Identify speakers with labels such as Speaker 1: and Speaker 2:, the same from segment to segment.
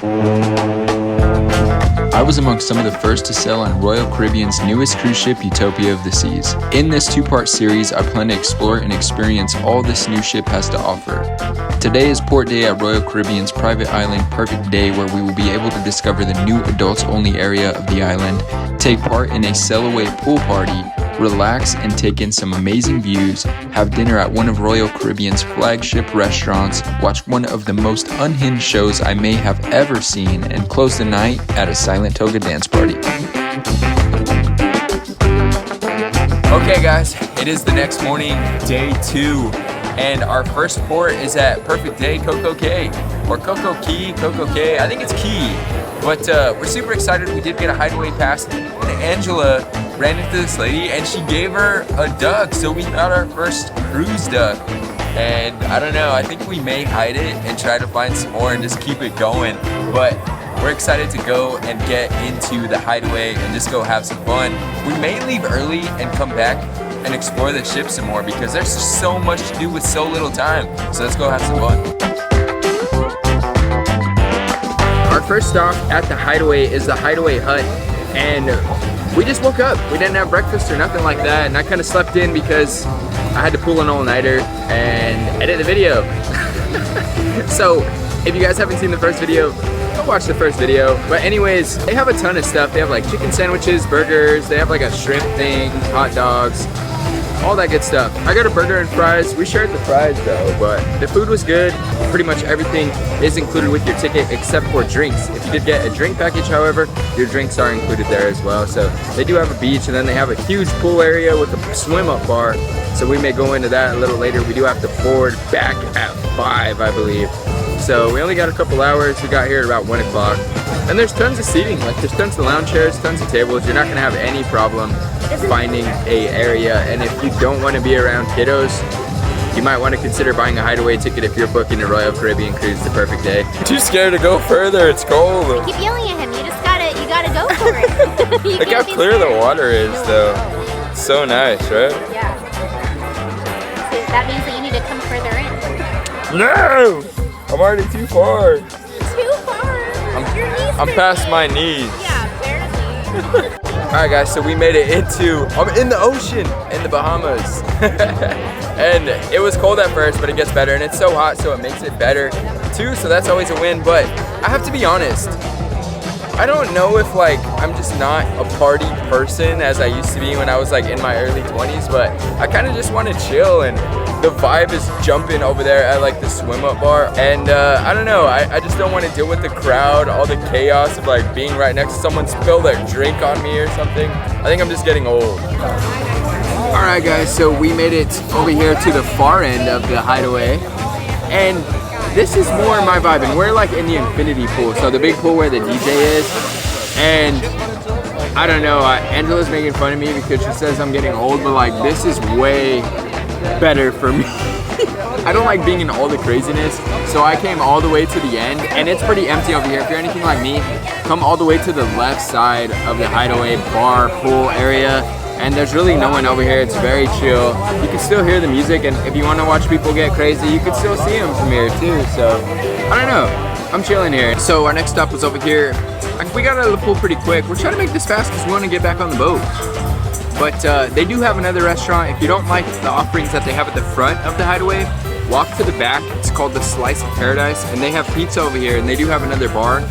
Speaker 1: I was amongst some of the first to sail on Royal Caribbean's newest cruise ship, Utopia of the Seas. In this two-part series, I plan to explore and experience all this new ship has to offer. Today is port day at Royal Caribbean's private island, Perfect Day, where we will be able to discover the new adults-only area of the island, take part in a sail-away pool party, relax and take in some amazing views, have dinner at one of Royal Caribbean's flagship restaurants, watch one of the most unhinged shows I may have ever seen, and close the night at a silent Toga dance party. Okay guys, it is the next morning, day 2, and our first port is at Perfect Day, Coco Cay, or Coco Key, Coco Cay, I think it's Key. But we're super excited. We did get a Hideaway pass, and Angela ran into this lady and she gave her a duck, so we got our first cruise duck. And I don't know, I think we may hide it and try to find some more and just keep it going, but we're excited to go and get into the Hideaway and just go have some fun. We may leave early and come back and explore the ship some more because there's so much to do with so little time, so let's go have some fun. Our first stop at the Hideaway is the Hideaway Hut, and we just woke up. We didn't have breakfast or nothing like that, and I kind of slept in because I had to pull an all-nighter and edit the video. So if you guys haven't seen the first video, go watch the first video. But anyways, they have a ton of stuff. They have like chicken sandwiches, burgers, they have like a shrimp thing, hot dogs, all that good stuff. I got a burger and fries. We shared the fries though, but the food was good. Pretty much everything is included with your ticket except for drinks. If you did get a drink package, however, your drinks are included there as well. So they do have a beach, and then they have a huge pool area with a swim up bar. So we may go into that a little later. We do have to board back at 5, I believe. So we only got a couple hours. We got here at about 1 o'clock. And there's tons of seating. Like there's tons of lounge chairs, tons of tables. You're not gonna have any problem finding a area. And if you don't want to be around kiddos, you might want to consider buying a Hideaway ticket if you're booking a Royal Caribbean cruise to Perfect Day. Too scared to go further, it's cold.
Speaker 2: I keep yelling at him, you gotta go for it.
Speaker 1: Look how clear the water is though. It's so nice, right?
Speaker 2: Yeah. So that means that you need to come further in.
Speaker 1: No! I'm already too far.
Speaker 2: Too far. Your knees
Speaker 1: I'm past my knees.
Speaker 2: Yeah, barely.
Speaker 1: Alright guys, so we made it I'm in the ocean in the Bahamas. And it was cold at first, but it gets better, and it's so hot, so it makes it better too, so that's always a win. But I have to be honest, I don't know if like I'm just not a party person as I used to be when I was like in my early 20s, but I kind of just want to chill, and the vibe is jumping over there at like the swim up bar, and I don't know, I just don't want to deal with the crowd, all the chaos of like being right next to someone spill their drink on me or something. I think I'm just getting old. Alright guys, so we made it over here to the far end of the Hideaway, and this is more my vibe, and we're like in the infinity pool, so the big pool where the DJ is. And I don't know, Angela's making fun of me because she says I'm getting old, but like this is way better for me. I don't like being in all the craziness, so I came all the way to the end, and it's pretty empty over here. If you're anything like me, come all the way to the left side of the Hideaway bar pool area, and there's really no one over here. It's very chill. You can still hear the music, and if you want to watch people get crazy, you can still see them from here too. So I don't know, I'm chilling here. So our next stop was over here. We got out of the pool pretty quick. We're trying to make this fast because we want to get back on the boat. But they do have another restaurant. If you don't like the offerings that they have at the front of the Hideaway, walk to the back. It's called the Slice of Paradise, and they have pizza over here, and they do have another bar.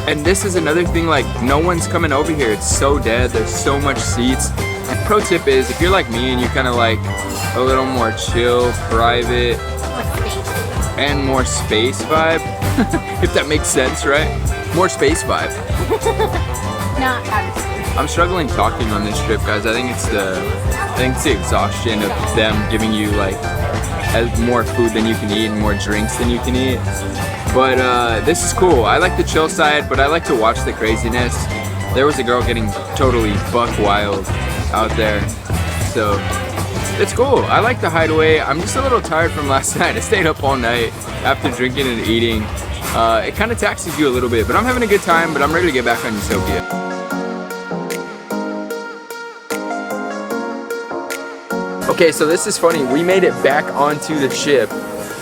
Speaker 1: And this is another thing, like no one's coming over here. It's so dead. There's so much seats. And pro tip is, if you're like me and you're kind of like a little more chill, private, and more space vibe, if that makes sense, right? More space vibe.
Speaker 2: Not obviously.
Speaker 1: I'm struggling talking on this trip, guys. I think it's the exhaustion of them giving you like more food than you can eat and more drinks than you can eat. But this is cool. I like the chill side, but I like to watch the craziness. There was a girl getting totally buck wild out there, so it's cool. I like the Hideaway. I'm just a little tired from last night. I stayed up all night after drinking and eating. It kind of taxes you a little bit, but I'm having a good time, but I'm ready to get back on Utopia. Okay, so this is funny. We made it back onto the ship,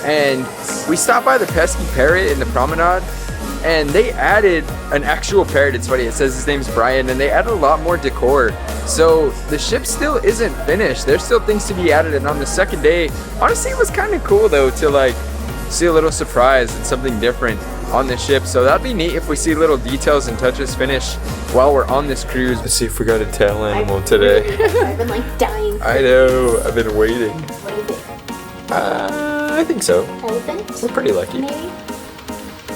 Speaker 1: and we stopped by the Pesky Parrot in the promenade, and they added an actual parrot. It's funny, it says his name's Brian, and they added a lot more decor. So the ship still isn't finished. There's still things to be added, and on the second day, honestly, it was kind of cool though to like see a little surprise and something different on the ship. So that'd be neat if we see little details and touches finish while we're on this cruise. Let's see if we got a tail animal today.
Speaker 2: I've been like dying.
Speaker 1: I know, I've been waiting.
Speaker 2: What do you think?
Speaker 1: I think so.
Speaker 2: Elephant?
Speaker 1: We're pretty lucky.
Speaker 2: Maybe?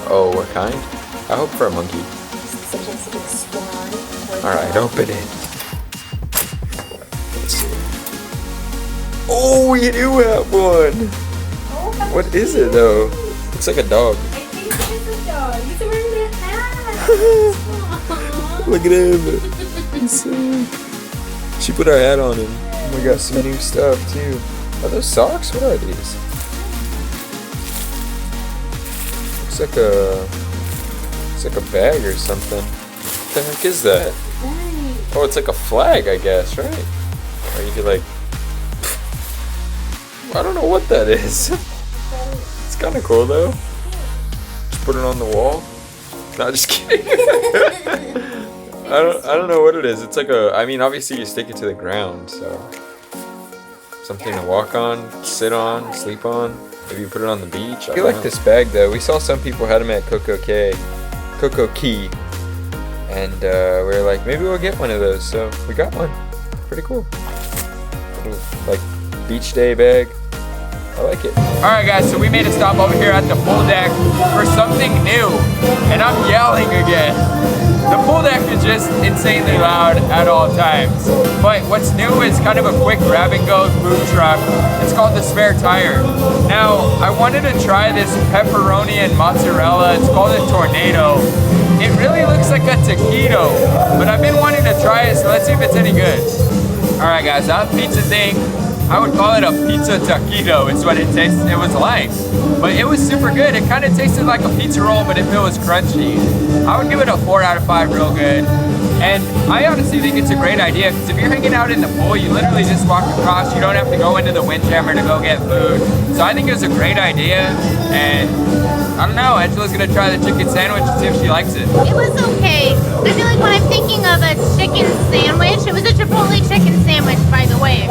Speaker 1: Oh, what kind? I hope for a monkey.
Speaker 2: Such a swan.
Speaker 1: Alright, open it. Let's see. Oh, we do have one!
Speaker 2: Oh,
Speaker 1: What is it though? Looks like a dog.
Speaker 2: I think it's a dog. He's wearing a hat.
Speaker 1: Look at him. He's so... She put our hat on him. We got some new stuff too. Are those socks? What are these? It's like a bag or something. What the heck is that? Oh, it's like a flag, I guess, right? Or you could like... I don't know what that is. It's kind of cool though. Just put it on the wall. No, just kidding. I don't know what it is. It's like a... I mean, obviously you stick it to the ground, so... Something to walk on, sit on, sleep on. Maybe you put it on the beach. I like this bag though. We saw some people had them at Coco Key, and we were like, maybe we'll get one of those. So we got one. Pretty cool. Little, like beach day bag. I like it. All right, guys. So we made a stop over here at the pool deck for something new, and I'm yelling again. The pool deck is just insanely loud at all times. But what's new is kind of a quick grab-and-go food truck. It's called the Spare Tire. Now, I wanted to try this pepperoni and mozzarella. It's called a Tornado. It really looks like a taquito, but I've been wanting to try it, so let's see if it's any good. All right, guys, that pizza thing, I would call it a pizza taquito. It's what it tastes. It was like, but it was super good. It kind of tasted like a pizza roll, but if it was crunchy. I would give it a 4 out of 5, real good. And I honestly think it's a great idea because if you're hanging out in the pool, you literally just walk across. You don't have to go into the windjammer to go get food. So I think it was a great idea. And I don't know, Angela's gonna try the chicken sandwich and see if she likes it.
Speaker 2: It was okay. I feel like when I'm thinking of a chicken sandwich, it was a Chipotle chicken sandwich, by the way.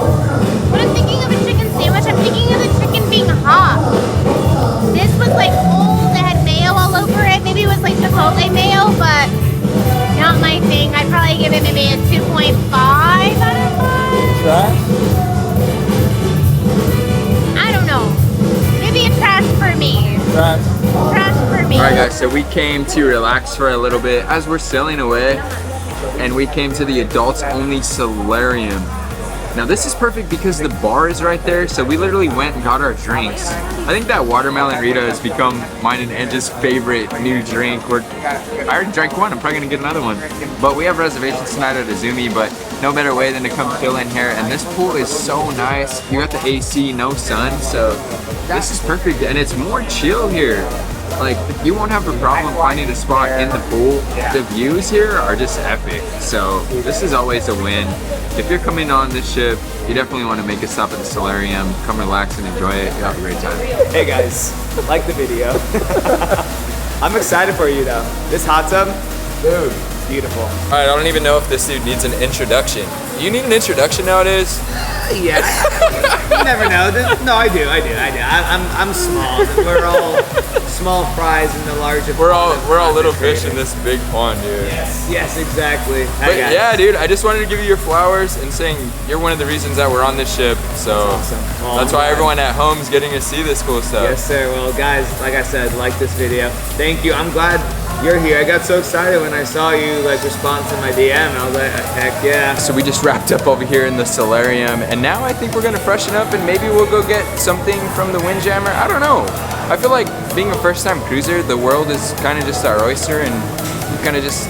Speaker 2: When I'm thinking of a chicken sandwich, I'm thinking of the chicken being hot. This was like cold, it had mayo all over it. Maybe it was like Chipotle mayo, but not my thing. I'd probably give it maybe a 2.5 out of 5.
Speaker 1: Trash?
Speaker 2: I don't know. Maybe a trash for me.
Speaker 1: Trash.
Speaker 2: Trash for me.
Speaker 1: Alright guys, so we came to relax for a little bit as we're sailing away, and we came to the adults only Solarium. Now this is perfect because the bar is right there, so we literally went and got our drinks. I think that watermelon Rita has become mine and Angie's favorite new drink. I already drank one, I'm probably gonna get another one. But we have reservations tonight at Izumi, but no better way than to come chill in here. And this pool is so nice. You got the AC, no sun, so this is perfect. And it's more chill here. Like, you won't have a problem finding a spot in the pool. The views here are just epic. So this is always a win. If you're coming on this ship, you definitely want to make a stop at the Solarium. Come relax and enjoy it. You'll have a great time.
Speaker 3: Hey guys, like the video. I'm excited for you though. This hot tub, dude, beautiful.
Speaker 1: Alright, I don't even know if this dude needs an introduction. Do you need an introduction nowadays?
Speaker 3: Yeah, you never know. No, I do. I'm small. We're all small fries in the larger.
Speaker 1: We're all little fish in this big pond, dude.
Speaker 3: Yes, exactly.
Speaker 1: But yeah, dude, I just wanted to give you your flowers and saying you're one of the reasons that we're on this ship. So
Speaker 3: awesome. Oh,
Speaker 1: that's why everyone at home's getting to see this cool stuff.
Speaker 3: Yes, sir. Well, guys, like I said, like this video. Thank you. I'm glad you're here. I got so excited when I saw you like respond to my DM. I was like, heck yeah.
Speaker 1: So we just wrapped up over here in the Solarium, and now I think we're gonna freshen up and maybe we'll go get something from the Windjammer. I don't know. I feel like being a first-time cruiser, the world is kind of just our oyster, and you kind of just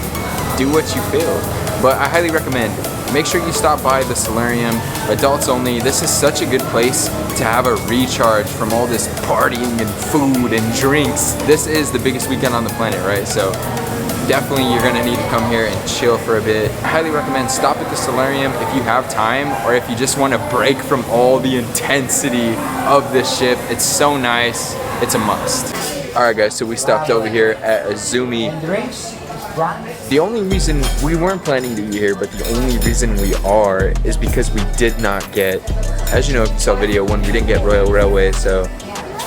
Speaker 1: do what you feel. But I highly recommend. Make sure you stop by the Solarium, adults only. This is such a good place to have a recharge from all this partying and food and drinks. This is the biggest weekend on the planet, right? So definitely you're gonna need to come here and chill for a bit. I highly recommend stop at the Solarium if you have time, or if you just want to break from all the intensity of this ship. It's so nice, it's a must. Alright guys, so we stopped over here at Izumi. The only reason we weren't planning to be here, but the only reason we are is because we did not get, as you know if you saw video one, we didn't get Royal Railway, so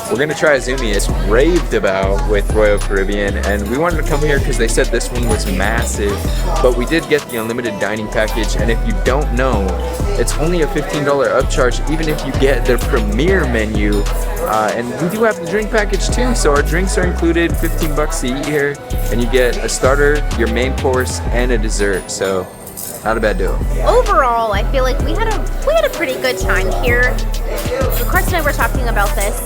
Speaker 1: we're gonna try Izumi. It's raved about with Royal Caribbean, and we wanted to come here because they said this one was massive, but we did get the unlimited dining package, and if you don't know, it's only a $15 upcharge even if you get their premier menu, and we do have the drink package too, so our drinks are included, 15 bucks to eat here, and you get a starter, your main course, and a dessert, so not a bad deal.
Speaker 2: Overall, I feel like we had a pretty good time here. Chris and I were talking about this.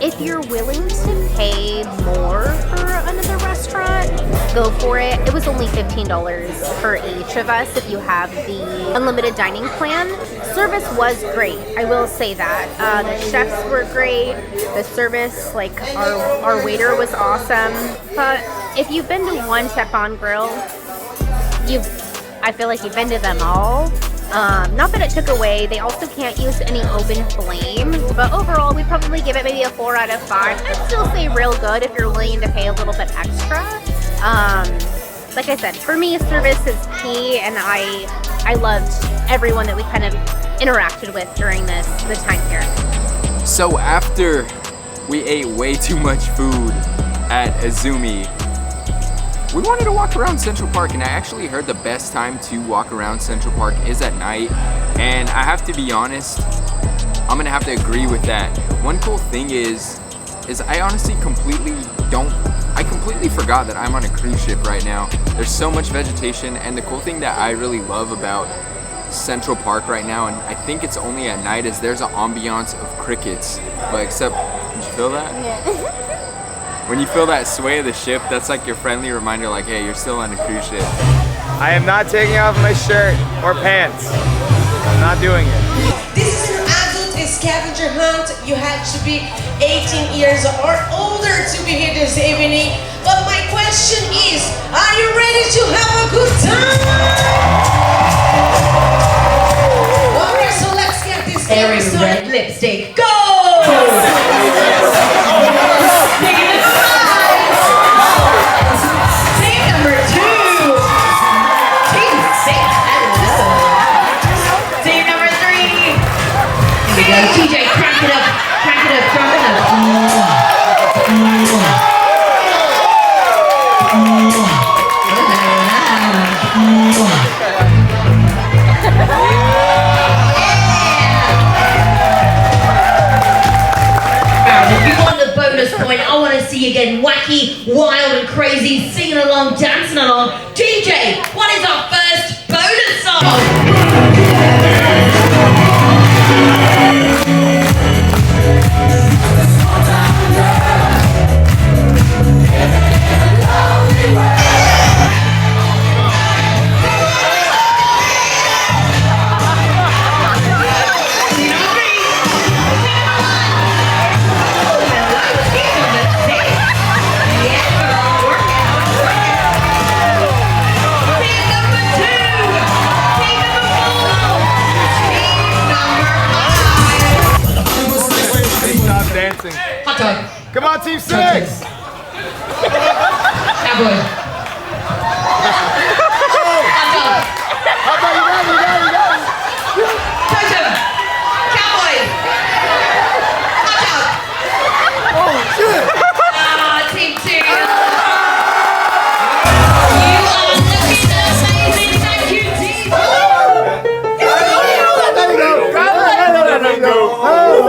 Speaker 2: If you're willing to pay more for another restaurant, go for it. It was only $15 for each of us if you have the unlimited dining plan. Service was great, I will say that. The chefs were great. The service, like our waiter was awesome. But if you've been to One Teppanyaki Grill, I feel like you've been to them all. Not that it took away, they also can't use any open flame, but overall we'd probably give it maybe a 4 out of 5. I'd still say real good if you're willing to pay a little bit extra. Like I said, for me service is key, and I loved everyone that we kind of interacted with during the time here.
Speaker 1: So after we ate way too much food at Izumi, we wanted to walk around Central Park, and I actually heard the best time to walk around Central Park is at night, and I have to be honest, I'm gonna have to agree with that. One cool thing is I honestly completely forgot that I'm on a cruise ship right now. There's so much vegetation, and the cool thing that I really love about Central Park right now, and I think it's only at night, is there's an ambiance of crickets, but except, did you feel that?
Speaker 2: Yeah.
Speaker 1: When you feel that sway of the ship, that's like your friendly reminder, like, hey, you're still on a cruise ship.
Speaker 3: I am not taking off my shirt or pants. I'm not doing it.
Speaker 4: This is an adult scavenger hunt. You have to be 18 years or older to be here this evening. But my question is, are you ready to have a good time? Okay, so let's get this game started. Red lipstick, go! TJ, crank it up, crank it up, crank it up. If you want the bonus point, I want to see you getting wacky, wild and crazy, singing along, dancing along. TJ, what is our first bonus song?
Speaker 3: Dancing.
Speaker 4: Hot dog.
Speaker 3: Come on, Team 6!
Speaker 4: Cowboy. Hot dog.
Speaker 3: How about you got it?
Speaker 4: Toga. Cowboy. Hot dog.
Speaker 3: Oh, shit!
Speaker 4: Team 2. You are looking amazing. Thank you, Team 2.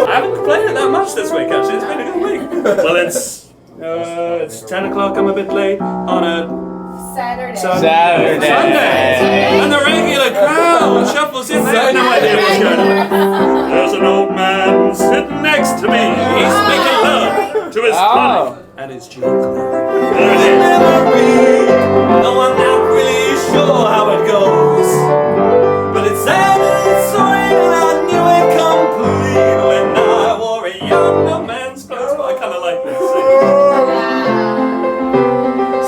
Speaker 5: I haven't played it that much this week, actually. It's been a good week. Well, it's 10 o'clock. I'm a bit late on a
Speaker 2: Saturday.
Speaker 5: Sunday. And the regular crowd shuffles in. They have no idea what's going on. There's an old man sitting next to me. He's making love to his tonic and his gin. There it is. No, I'm not really sure how it goes, but it sounds so real. I knew it complete when I wore a younger man's clothes. But I kind of like this.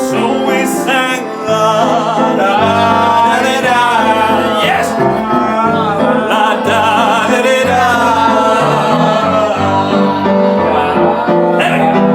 Speaker 5: So we sang la da da da. Yes. La da da da da. There we go.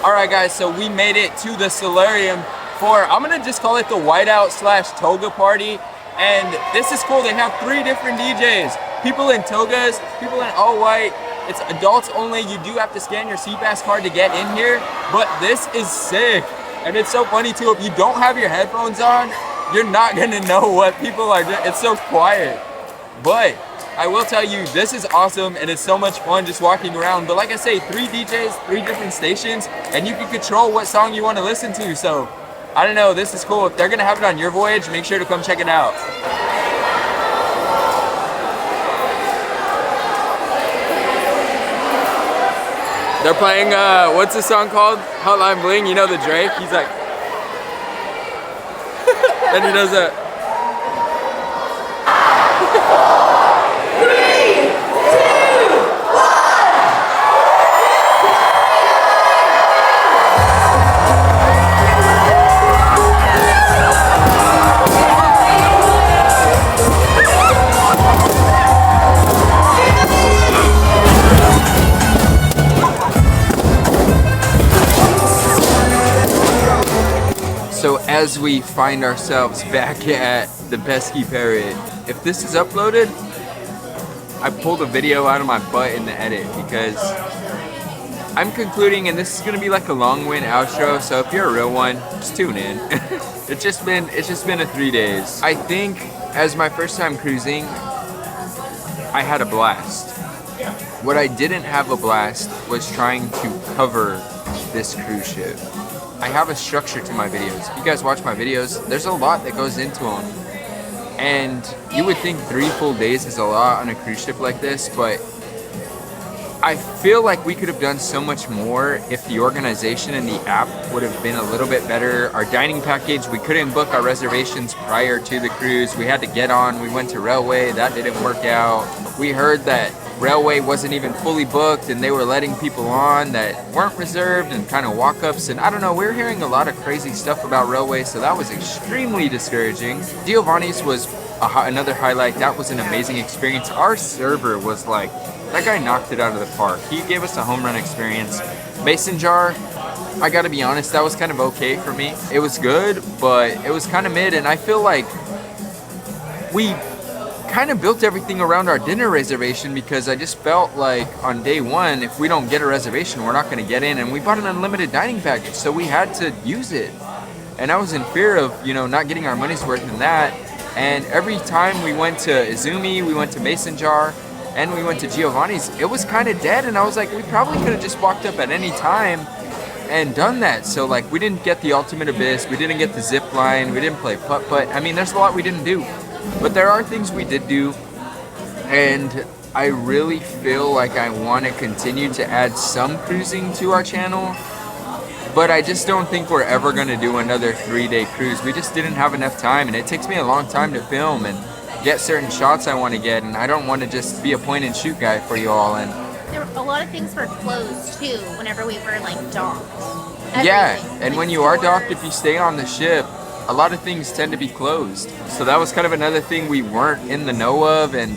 Speaker 1: All right, guys, so we made it to the Solarium for, I'm gonna just call it the whiteout / toga party. And this is cool. They have 3 different DJs. People in togas, people in all white. It's adults only. You do have to scan your CPAS card to get in here, but this is sick. And it's so funny too, if you don't have your headphones on, you're not gonna know what people are doing. It's so quiet. But I will tell you, this is awesome and it's so much fun just walking around. But like I say, 3 DJs, 3 different stations, and you can control what song you want to listen to. So I don't know, this is cool. If they're gonna have it on your voyage, make sure to come check it out. They're playing, what's the song called? Hotline Bling, you know the Drake? He's like, and he does that. So as we find ourselves back at the Pesky Parrot, if this is uploaded, I pulled a video out of my butt in the edit because I'm concluding, and this is gonna be like a long-wind outro. So if you're a real one, just tune in. It's just been a 3 days. I think as my first time cruising, I had a blast. What I didn't have a blast was trying to cover this cruise ship. I have a structure to my videos. If you guys watch my videos, there's a lot that goes into them. And you would think 3 full days is a lot on a cruise ship like this, but I feel like we could have done so much more if the organization in the app would have been a little bit better. Our dining package, we couldn't book our reservations prior to the cruise. We had to get on, we went to Railway, that didn't work out. We heard that Railway wasn't even fully booked and they were letting people on that weren't reserved and kind of walk-ups, and I don't know, we were hearing a lot of crazy stuff about Railway, so that was extremely discouraging. Giovanni's was another highlight. That was an amazing experience. Our server was like, that guy knocked it out of the park. He gave us a home run experience. Mason jar, I gotta be honest, that was kind of okay for me. It was good, but it was kind of mid, and I feel like we kind of built everything around our dinner reservation because I just felt like on day 1, if we don't get a reservation, we're not going to get in, and we bought an unlimited dining package, so we had to use it. And I was in fear of, you know, not getting our money's worth in that. And every time we went to Izumi, we went to Mason Jar, and we went to Giovanni's, it was kind of dead, and I was like, we probably could have just walked up at any time and done that. So like, we didn't get the Ultimate Abyss, we didn't get the zip line, we didn't play putt-putt. I mean, there's a lot we didn't do. But there are things we did do, and I really feel like I want to continue to add some cruising to our channel, but I just don't think we're ever going to do another 3-day cruise. We just didn't have enough time, and it takes me a long time to film and get certain shots I want to get, and I don't want to just be a point-and-shoot guy for you all. And
Speaker 2: there were a lot of things were closed too whenever we were like docked.
Speaker 1: Yeah,
Speaker 2: Everything.
Speaker 1: and
Speaker 2: Like
Speaker 1: when you are
Speaker 2: stores.
Speaker 1: docked, if you stay on the ship, a lot of things tend to be closed. So that was kind of another thing we weren't in the know of, and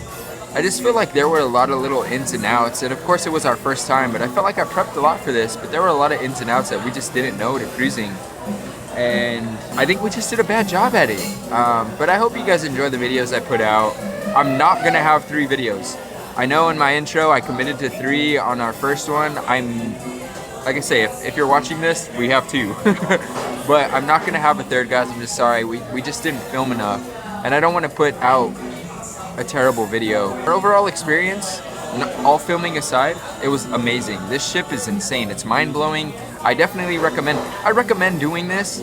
Speaker 1: I just feel like there were a lot of little ins and outs, and of course it was our first time, but I felt like I prepped a lot for this, but there were a lot of ins and outs that we just didn't know to cruising, and I think we just did a bad job at it. But I hope you guys enjoy the videos I put out. I'm not gonna have 3 videos. I know in my intro I committed to 3 on our first one. Like I say, if you're watching this, we have 2. But I'm not gonna have a 3rd, guys. I'm just sorry. We just didn't film enough, and I don't want to put out a terrible video. Our overall experience, all filming aside, it was amazing. This ship is insane. It's mind-blowing. I definitely recommend doing this.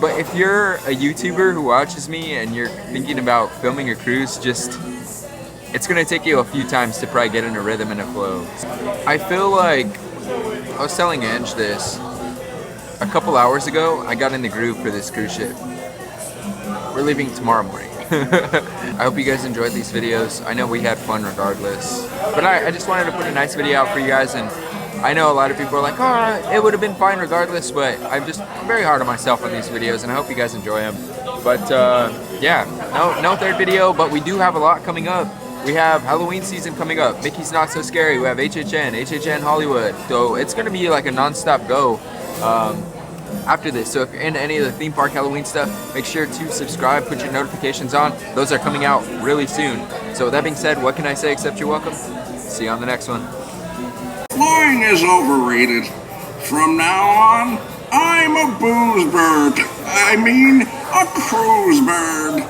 Speaker 1: But if you're a YouTuber who watches me and you're thinking about filming a cruise, it's gonna take you a few times to probably get in a rhythm and a flow. I feel like I was telling Ange this. A couple hours ago, I got in the groove for this cruise ship. We're leaving tomorrow morning. I hope you guys enjoyed these videos. I know we had fun regardless. But I just wanted to put a nice video out for you guys, and I know a lot of people are like, oh, it would have been fine regardless, but I'm very hard on myself on these videos, and I hope you guys enjoy them. But yeah, no 3rd video, but we do have a lot coming up. We have Halloween season coming up. Mickey's Not So Scary. We have HHN Hollywood. So it's going to be like a non-stop go. after this. So if you're into any of the theme park Halloween stuff, make sure to subscribe, put your notifications on. Those are coming out really soon. So with that being said, what can I say except you're welcome? See you on the next one.
Speaker 6: Flying is overrated. From now on, I'm a booze bird. I mean, a cruise bird.